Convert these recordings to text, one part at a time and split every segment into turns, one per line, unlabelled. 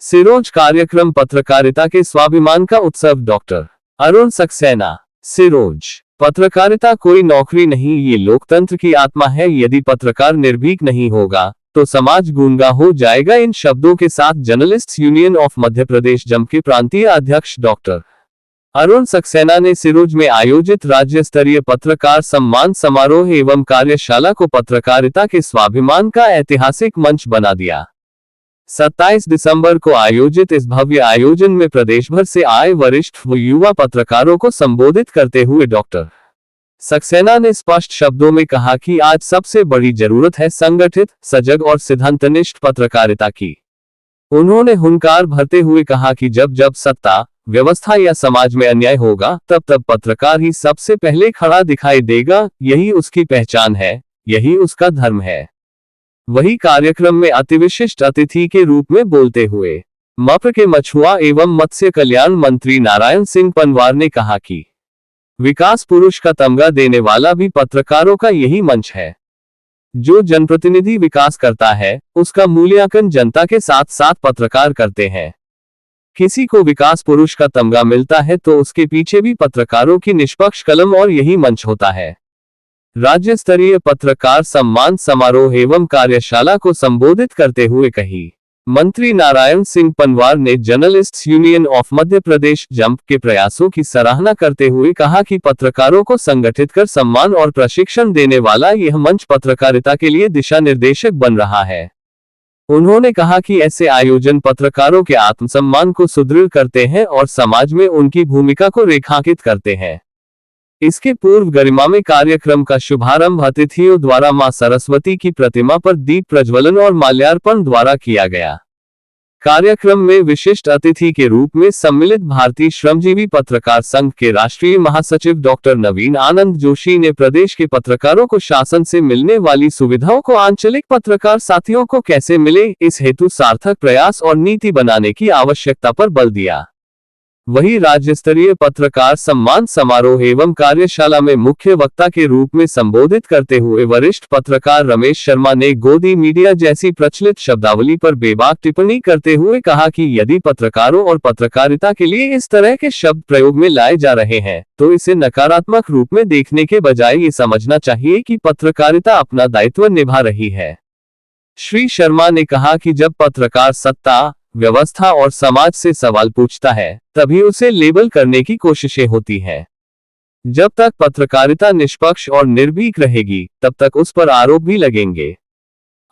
सिरोंज कार्यक्रम पत्रकारिता के स्वाभिमान का उत्सव। डॉक्टर अरुण सक्सेना। सिरोंज। पत्रकारिता कोई नौकरी नहीं, ये लोकतंत्र की आत्मा है। यदि पत्रकार निर्भीक नहीं होगा तो समाज गूंगा हो जाएगा। इन शब्दों के साथ journalists union of Madhya Pradesh jump के प्रांतीय अध्यक्ष डॉक्टर अरुण सक्सेना ने सिरोंज में आयोजित राज्य स्तरीय पत्रकार सम्मान समारोह एवं कार्यशाला को पत्रकारिता के स्वाभिमान का ऐतिहासिक मंच बना दिया। 27 दिसंबर को आयोजित इस भव्य आयोजन में प्रदेश भर से आए वरिष्ठ व युवा पत्रकारों को संबोधित करते हुए डॉक्टर सक्सेना ने स्पष्ट शब्दों में कहा कि आज सबसे बड़ी जरूरत है संगठित, सजग और सिद्धांतनिष्ठ पत्रकारिता की। उन्होंने हुंकार भरते हुए कहा कि जब जब सत्ता, व्यवस्था या समाज में अन्याय होगा तब तब पत्रकार ही सबसे पहले खड़ा दिखाई देगा। यही उसकी पहचान है, यही उसका धर्म है। वही कार्यक्रम में अतिविशिष्ट अतिथि के रूप में बोलते हुए मप्र के मछुआ एवं मत्स्य कल्याण मंत्री नारायण सिंह पंवार ने कहा कि विकास पुरुष का तमगा देने वाला भी पत्रकारों का यही मंच है। जो जनप्रतिनिधि विकास करता है उसका मूल्यांकन जनता के साथ साथ पत्रकार करते हैं। किसी को विकास पुरुष का तमगा मिलता है तो उसके पीछे भी पत्रकारों की निष्पक्ष कलम और यही मंच होता है। राज्य स्तरीय पत्रकार सम्मान समारोह एवं कार्यशाला को संबोधित करते हुए कही मंत्री नारायण सिंह पंवार ने journalists union of Madhya Pradesh jump के प्रयासों की सराहना करते हुए कहा कि पत्रकारों को संगठित कर सम्मान और प्रशिक्षण देने वाला यह मंच पत्रकारिता के लिए दिशा निर्देशक बन रहा है। उन्होंने कहा कि ऐसे आयोजन पत्रकारों के आत्मसम्मान को सुदृढ़ करते हैं और समाज में उनकी भूमिका को रेखांकित करते हैं। इसके पूर्व गरिमा में कार्यक्रम का शुभारंभ अतिथियों द्वारा मां सरस्वती की प्रतिमा पर दीप प्रज्वलन और माल्यार्पण द्वारा किया गया। कार्यक्रम में विशिष्ट अतिथि के रूप में सम्मिलित भारतीय श्रमजीवी पत्रकार संघ के राष्ट्रीय महासचिव डॉक्टर नवीन आनंद जोशी ने प्रदेश के पत्रकारों को शासन से मिलने वाली सुविधाओं को आंचलिक पत्रकार साथियों को कैसे मिले, इस हेतु सार्थक प्रयास और नीति बनाने की आवश्यकता पर बल दिया। वही राज्य स्तरीय पत्रकार सम्मान समारोह एवं कार्यशाला में मुख्य वक्ता के रूप में संबोधित करते हुए वरिष्ठ पत्रकार रमेश शर्मा ने गोदी मीडिया जैसी प्रचलित शब्दावली पर बेबाक टिप्पणी करते हुए कहा कि यदि पत्रकारों और पत्रकारिता के लिए इस तरह के शब्द प्रयोग में लाए जा रहे हैं तो इसे नकारात्मक रूप में देखने के बजाय ये समझना चाहिए कि पत्रकारिता अपना दायित्व निभा रही है। श्री शर्मा ने कहा कि जब पत्रकार सत्ता, व्यवस्था और समाज से सवाल पूछता है तभी उसे लेबल करने की कोशिशें होती है। जब तक पत्रकारिता निष्पक्ष और निर्भीक रहेगी तब तक उस पर आरोप भी लगेंगे।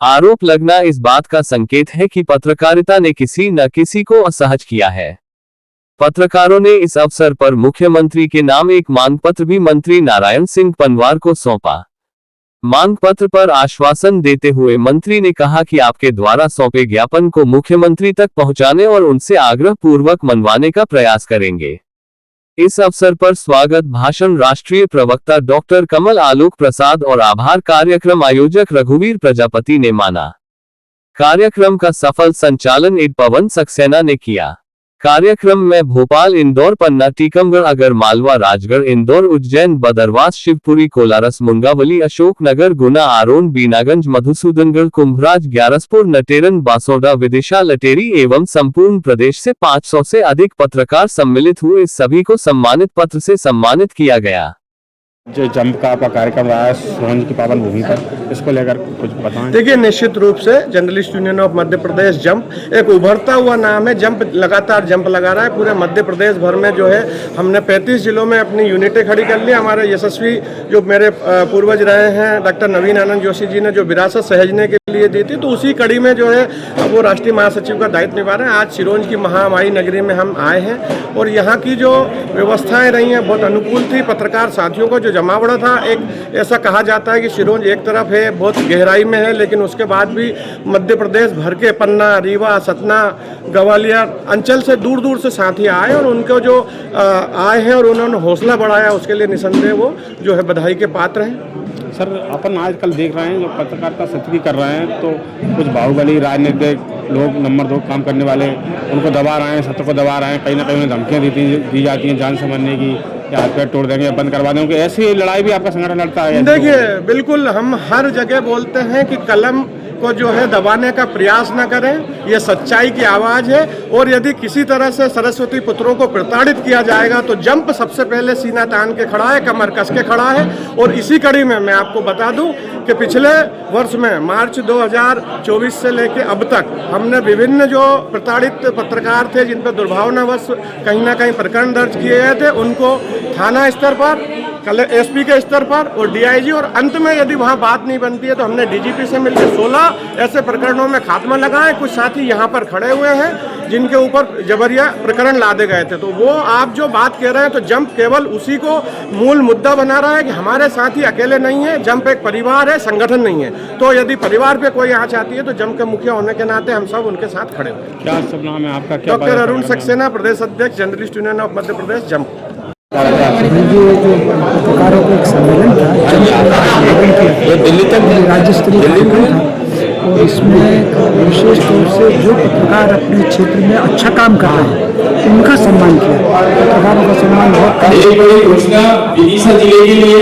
आरोप लगना इस बात का संकेत है कि पत्रकारिता ने किसी न किसी को असहज किया है। पत्रकारों ने इस अवसर पर मुख्यमंत्री के नाम एक मांग पत्र भी मंत्री नारायण सिंह पंवार को सौंपा। मांग पत्र पर आश्वासन देते हुए मंत्री ने कहा कि आपके द्वारा सौंपे ज्ञापन को मुख्यमंत्री तक पहुंचाने और उनसे आग्रह पूर्वक मनवाने का प्रयास करेंगे। इस अवसर पर स्वागत भाषण राष्ट्रीय प्रवक्ता डॉक्टर कमल आलोक प्रसाद और आभार कार्यक्रम आयोजक रघुवीर प्रजापति ने माना। कार्यक्रम का सफल संचालन एड पवन सक्सेना ने किया। कार्यक्रम में भोपाल, इंदौर, पन्ना, टीकमगढ़, आगरमालवा, राजगढ़, इंदौर, उज्जैन, बदरवास, शिवपुरी, कोलारस, मुंगावली, अशोकनगर, गुना, आरोन, बीनागंज, मधुसूदनगढ़, कुंभराज, ग्यारसपुर, नटेरन, बासोडा, विदिशा, लटेरी एवं संपूर्ण प्रदेश से 500 से अधिक पत्रकार सम्मिलित हुए। सभी को सम्मानित पत्र से सम्मानित किया गया।
जो जंप का आपका कार्यक्रम रहा है सिरोंज की पावन भूमि पर, इसको लेकर कुछ बताएं।
देखिए, निश्चित रूप से journalist union of Madhya Pradesh jump एक उभरता हुआ नाम है। जंप लगातार जंप लगा रहा है। पूरे मध्य प्रदेश भर में जो है हमने 35 जिलों में अपनी यूनिटें खड़ी कर ली। हमारे यशस्वी जो मेरे पूर्वज रहे हैं डॉक्टर नवीन आनंद जोशी जी ने जो विरासत सहेजने के लिए दी थी, तो उसी कड़ी में जो है वो राष्ट्रीय महासचिव का दायित्व निभा रहे हैं। आज सिरोंज की महामाई नगरी में हम आए हैं और यहाँ की जो व्यवस्थाएं रही हैं बहुत अनुकूल थी। पत्रकार साथियों को जो जमावड़ा था, एक ऐसा कहा जाता है कि सिरोंज एक तरफ है बहुत गहराई में है, लेकिन उसके बाद भी मध्य प्रदेश भर के पन्ना, रीवा, सतना, ग्वालियर अंचल से दूर दूर से साथी आए और उनको जो आए हैं और उन्होंने हौसला बढ़ाया, उसके लिए निसंदेह वो जो है बधाई के पात्र हैं।
सर, अपन आजकल देख रहे हैं जो पत्रकारिता सत्य कर रहे हैं, तो कुछ बाहुबली राजनीतिक लोग नंबर 2 काम करने वाले उनको दबा रहे हैं, सत्य को दबा रहे हैं। कहीं ना कहीं उन्हें धमकियाँ दी जाती हैं जान से मरने की, या हाथ पैर तोड़ देंगे, बंद करवा देंगे। ऐसी लड़ाई भी आपका संगठन लड़ता है?
देखिए, बिल्कुल हम हर जगह बोलते हैं कि कलम को जो है दबाने का प्रयास न करें। ये सच्चाई की आवाज़ है। और यदि किसी तरह से सरस्वती पुत्रों को प्रताड़ित किया जाएगा तो जंप सबसे पहले सीना तान के खड़ा है, कमर कस के खड़ा है। और इसी कड़ी में मैं आपको बता दूं कि पिछले वर्ष में मार्च 2024 से लेकर अब तक हमने विभिन्न जो प्रताड़ित पत्रकार थे जिन पर दुर्भावनावश कहीं ना कहीं प्रकरण दर्ज किए गए थे उनको थाना स्तर पर, एसपी के स्तर पर और डीआईजी, और अंत में यदि वहाँ बात नहीं बनती है तो हमने डीजीपी से मिलकर 16 ऐसे प्रकरणों में खात्मा लगाए। कुछ साथी यहाँ पर खड़े हुए हैं जिनके ऊपर जबरिया प्रकरण लादे गए थे। तो वो आप जो बात कह रहे हैं तो जंप केवल उसी को मूल मुद्दा बना रहा है कि हमारे साथी अकेले नहीं है, जंप एक परिवार है, संगठन नहीं है। तो यदि परिवार पे कोई आँच आती है तो जंप के मुखिया होने के नाते हम सब उनके साथ खड़े हुए।
क्या सब नाम है आपका? क्या
डॉक्टर अरुण सक्सेना, प्रदेश अध्यक्ष journalist union of Madhya Pradesh jump.
ये जो पत्रकारों का एक सम्मेलन था, दिल्ली तक राज्य स्तरीय कार्यक्रम था और इसमें विशेष तौर से जो पत्रकार अपने क्षेत्र में अच्छा काम कर रहे हैं उनका सम्मान किया। पत्रकारों का सम्मान बहुत
एक बड़ी घोषणा विदिशा जिले के लिए।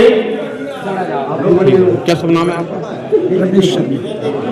क्या सब नाम है आपका?
रमेश शर्मा।